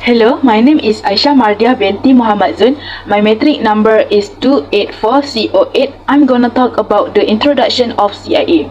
Hello, my name is Aisyah Mardia binti Muhammad Zun. My metric number is 284CO8. I'm gonna talk about the introduction of CIA.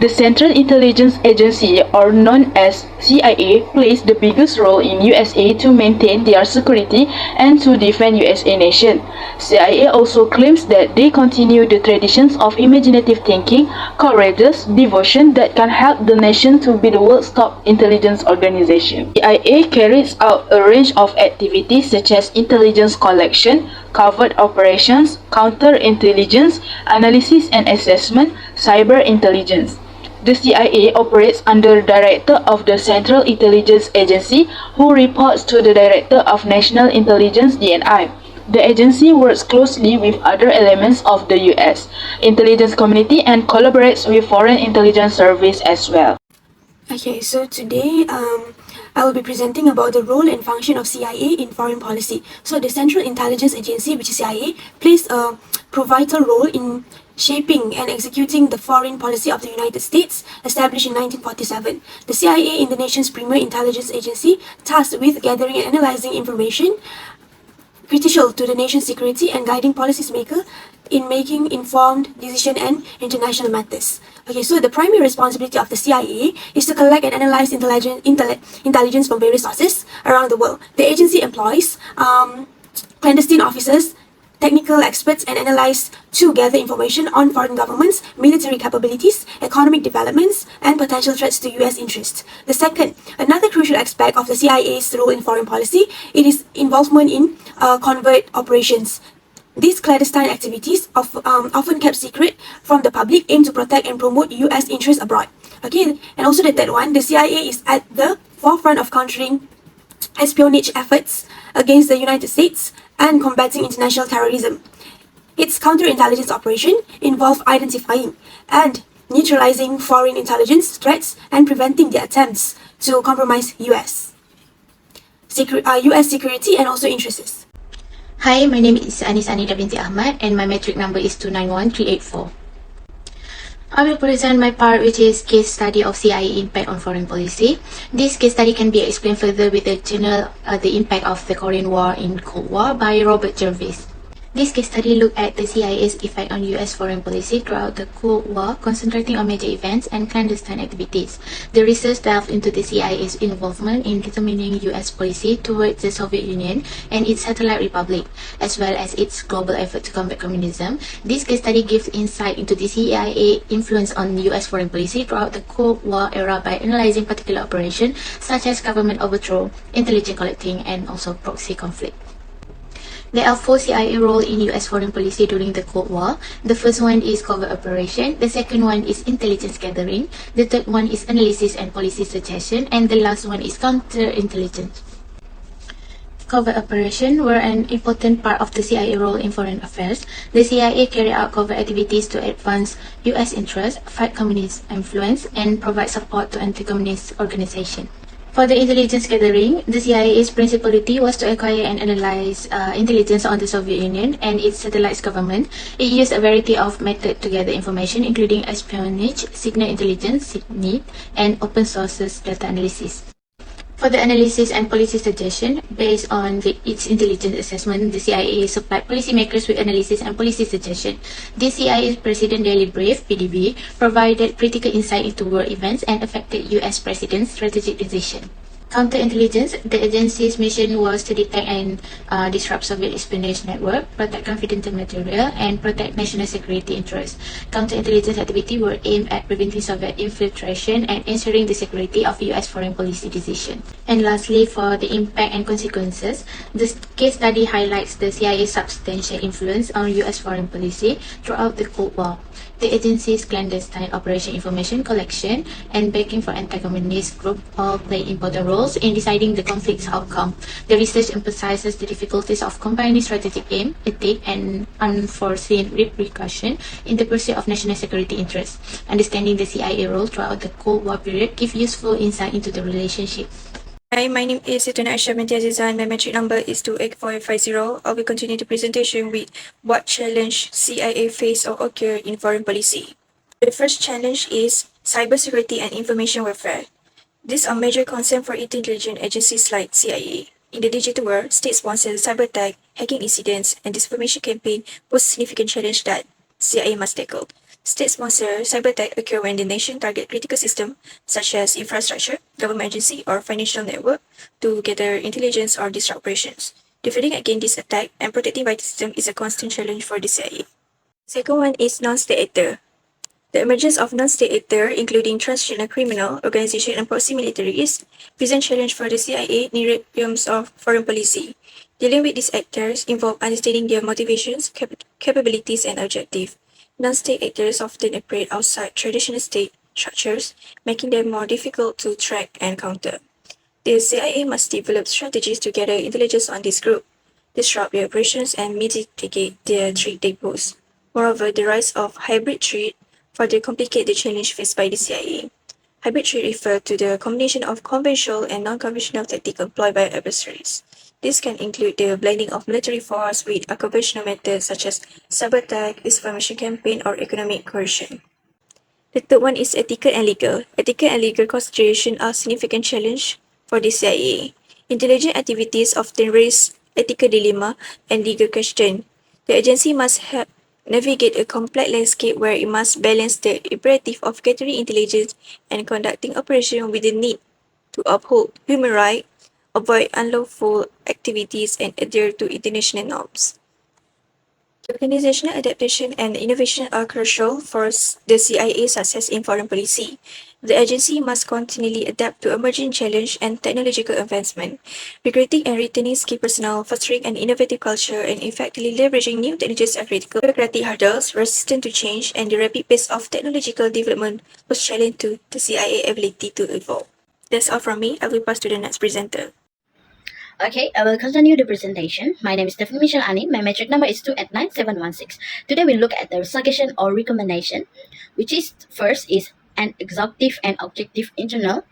The Central Intelligence Agency, or known as CIA, plays the biggest role in USA to maintain their security and to defend USA nation. CIA also claims that they continue the traditions of imaginative thinking, courageous devotion that can help the nation to be the world's top intelligence organization. CIA carries out a range of activities such as intelligence collection, covert operations, counterintelligence, analysis and assessment, cyber intelligence. The CIA operates under the Director of the Central Intelligence Agency, who reports to the Director of National Intelligence (DNI). The agency works closely with other elements of the U.S. intelligence community and collaborates with foreign intelligence service as well. Okay, so today I will be presenting about the role and function of CIA in foreign policy. So the Central Intelligence Agency, which is CIA, plays a pivotal role in shaping and executing the foreign policy of the United States, established in 1947. The CIA is the nation's premier intelligence agency, tasked with gathering and analyzing information critical to the nation's security and guiding policymakers in making informed decisions and international matters. Okay, so the primary responsibility of the CIA is to collect and analyze intelligence from various sources around the world. The agency employs clandestine officers, technical experts, and analysts to gather information on foreign governments, military capabilities, economic developments, and potential threats to U.S. interests. Another crucial aspect of the CIA's role in foreign policy, it is involvement in covert operations. These clandestine activities, often kept secret from the public, aim to protect and promote U.S. interests abroad. Okay, and also the third one, the CIA is at the forefront of countering espionage efforts against the United States and combating international terrorism. Its counterintelligence operation involve identifying and neutralizing foreign intelligence threats and preventing their attempts to compromise U.S. security and also interests. Hi, my name is Anis Anida binti Ahmad and my metric number is 291384. I will present my part, which is case study of CIA impact on foreign policy. This case study can be explained further with the journal The Impact of the Korean War in Cold War by Robert Jervis. This case study looked at the CIA's effect on U.S. foreign policy throughout the Cold War, concentrating on major events and clandestine activities. The research delved into the CIA's involvement in determining U.S. policy towards the Soviet Union and its satellite republic, as well as its global effort to combat communism. This case study gives insight into the CIA influence on U.S. foreign policy throughout the Cold War era by analyzing particular operations such as government overthrow, intelligence collecting, and also proxy conflict. There are 4 CIA roles in U.S. foreign policy during the Cold War. The first one is covert operation, the second one is intelligence gathering, the third one is analysis and policy suggestion, and the last one is counterintelligence. Covert operations were an important part of the CIA role in foreign affairs. The CIA carried out covert activities to advance U.S. interests, fight communist influence, and provide support to anti-communist organizations. For the intelligence gathering, the CIA's principal duty was to acquire and analyze intelligence on the Soviet Union and its satellite government. It used a variety of methods to gather information, including espionage, signal intelligence, SIGINT, and open sources data analysis. For the analysis and policy suggestion, based on its intelligence assessment, the CIA supplied policymakers with analysis and policy suggestion. The CIA's President Daily Brief (PDB) provided critical insight into world events and affected U.S. President's strategic decisions. Counterintelligence, the agency's mission was to detect and disrupt Soviet espionage network, protect confidential material, and protect national security interests. Counterintelligence activity were aimed at preventing Soviet infiltration and ensuring the security of U.S. foreign policy decisions. And lastly, for the impact and consequences, this case study highlights the CIA's substantial influence on U.S. foreign policy throughout the Cold War. The agency's clandestine operation, information collection, and backing for anti-communist groups all play important roles in deciding the conflict's outcome. The research emphasizes the difficulties of combining strategic aim, ethics, and unforeseen repercussions in the pursuit of national security interests. Understanding the CIA role throughout the Cold War period gives useful insight into the relationship. Hi, my name is Aisha binti Azizah and my metric number is 28450. I will continue the presentation with what challenge CIA face or occur in foreign policy. The first challenge is cybersecurity and information warfare. These are major concerns for intelligence agencies like CIA. In the digital world, state-sponsored cyber attack, hacking incidents, and disinformation campaign pose significant challenge that CIA must tackle. State-sponsored cyber attack occur when the nation target critical systems such as infrastructure, government agency, or financial network to gather intelligence or disrupt operations. Defending against this attack and protecting vital system is a constant challenge for the CIA. Second one is non-state actor. The emergence of non-state actors, including transnational criminal organizations and proxy militaries, present challenge for the CIA in the realms of foreign policy. Dealing with these actors involve understanding their motivations, capabilities, and objectives. Non-state actors often operate outside traditional state structures, making them more difficult to track and counter. The CIA must develop strategies to gather intelligence on this group, disrupt their operations, and mitigate the threat they pose. Moreover, the rise of hybrid threat further complicate the challenge faced by the CIA. Hybrid threat refer to the combination of conventional and non-conventional tactics employed by adversaries. This can include the blending of military force with unconventional methods such as cyber attack, disinformation campaign, or economic coercion. The third one is ethical and legal. Ethical and legal considerations are significant challenge for the CIA. Intelligence activities often raise ethical dilemma and legal question. The agency must navigate a complex landscape where it must balance the imperative of gathering intelligence and conducting operations with the need to uphold human rights, avoid unlawful activities, and adhere to international norms. Organizational adaptation and innovation are crucial for the CIA's success in foreign policy. The agency must continually adapt to emerging challenges and technological advancement, recruiting and retaining skilled personnel, fostering an innovative culture, and effectively leveraging new technologies and critical bureaucratic hurdles, resistant to change, and the rapid pace of technological development was challenge to the CIA ability to evolve. That's all from me. I will pass to the next presenter. Okay, I will continue the presentation. My name is Stephanie Michelle Ani. My metric number is 289716. Today we look at the suggestion or recommendation, which is first is an exhaustive and objective internal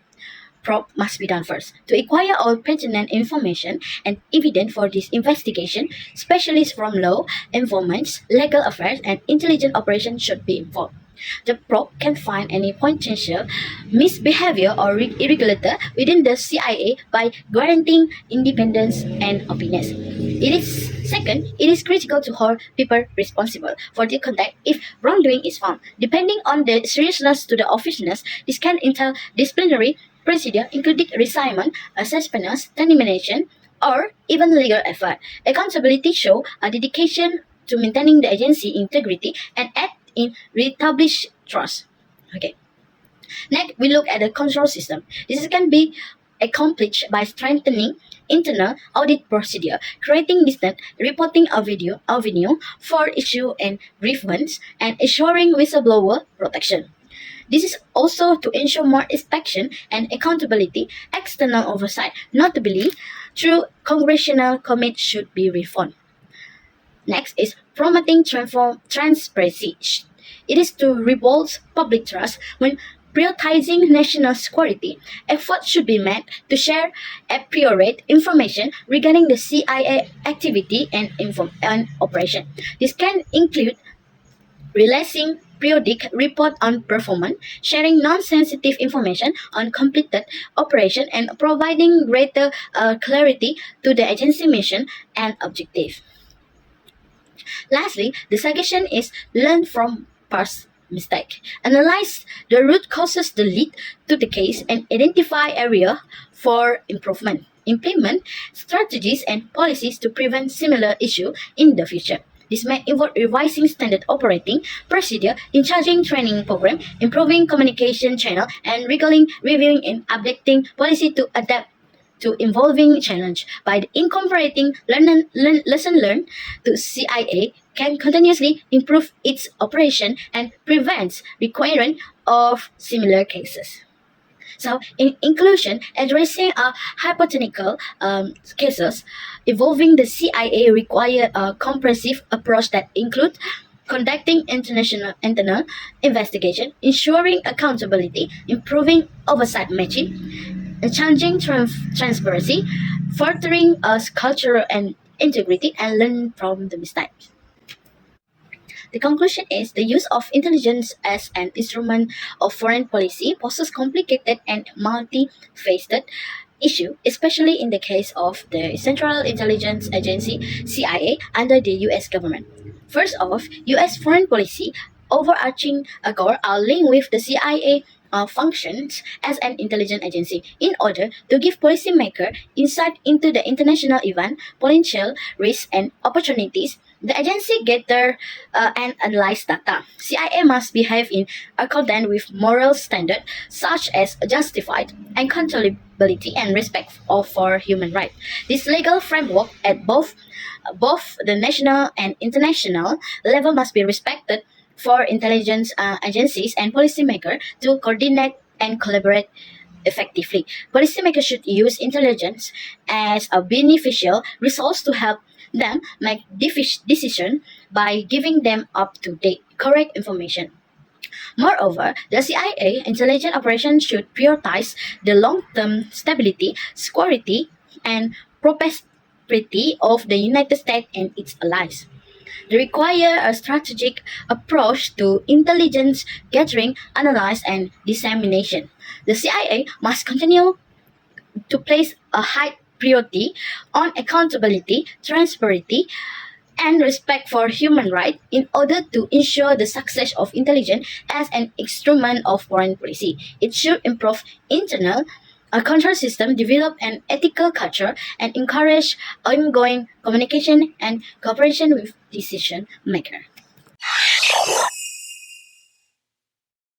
probe must be done first. To acquire all pertinent information and evidence for this investigation, specialists from law, environments, legal affairs, and intelligence operations should be involved. The probe can find any potential misbehavior or irregularity within the CIA by guaranteeing independence and openness. It is critical to hold people responsible for the conduct if wrongdoing is found. Depending on the seriousness to the offense, this can entail disciplinary procedure, including resignation, suspension, termination, or even legal effort. Accountability show a dedication to maintaining the agency integrity and act in reestablish trust. Okay. Next, we look at the control system. This can be accomplished by strengthening internal audit procedure, creating distant reporting avenue for issue and grievance, and ensuring whistleblower protection. This is also to ensure more inspection and accountability, external oversight, notably through congressional commit should be reformed. Next is promoting transparency. It is to rebuild public trust when prioritizing national security. Efforts should be made to share accurate information regarding the CIA activity and operation. This can include releasing periodic report on performance, sharing non-sensitive information on completed operation, and providing greater clarity to the agency mission and objective. Lastly, the suggestion is learn from past mistake. Analyze the root causes that lead to the case and identify area for improvement. Implement strategies and policies to prevent similar issue in the future. This may involve revising standard operating procedure, in charging training program, improving communication channel, and regularly reviewing and updating policy to adapt to evolving challenge. By incorporating lesson learned, the CIA can continuously improve its operation and prevents recurrence of similar cases. So, in inclusion, addressing a hypothetical cases involving the CIA require a comprehensive approach that includes conducting internal investigation, ensuring accountability, improving oversight matching, challenging transparency, furthering us cultural and integrity, and learn from the mistakes. The conclusion is the use of intelligence as an instrument of foreign policy poses complicated and multifaceted issue, especially in the case of the Central Intelligence Agency CIA under the US government. First off, US foreign policy overarching goal are linked with the CIA functions as an intelligence agency in order to give policymakers insight into the international event, potential risks, and opportunities. The agency gather and analyze data. CIA must behave in accordance with moral standards such as justified accountability and respect for human rights. This legal framework at both the national and international level must be respected for intelligence agencies and policymakers to coordinate and collaborate effectively. Policymakers should use intelligence as a beneficial resource to help them make decisions by giving them up-to-date, correct information. Moreover, the CIA intelligence operation should prioritize the long-term stability, security, and prosperity of the United States and its allies. They require a strategic approach to intelligence gathering, analysis, and dissemination. The CIA must continue to place a high priority on accountability, transparency, and respect for human rights in order to ensure the success of intelligence as an instrument of foreign policy. It should improve internal control system, develop an ethical culture, and encourage ongoing communication and cooperation with decision makers.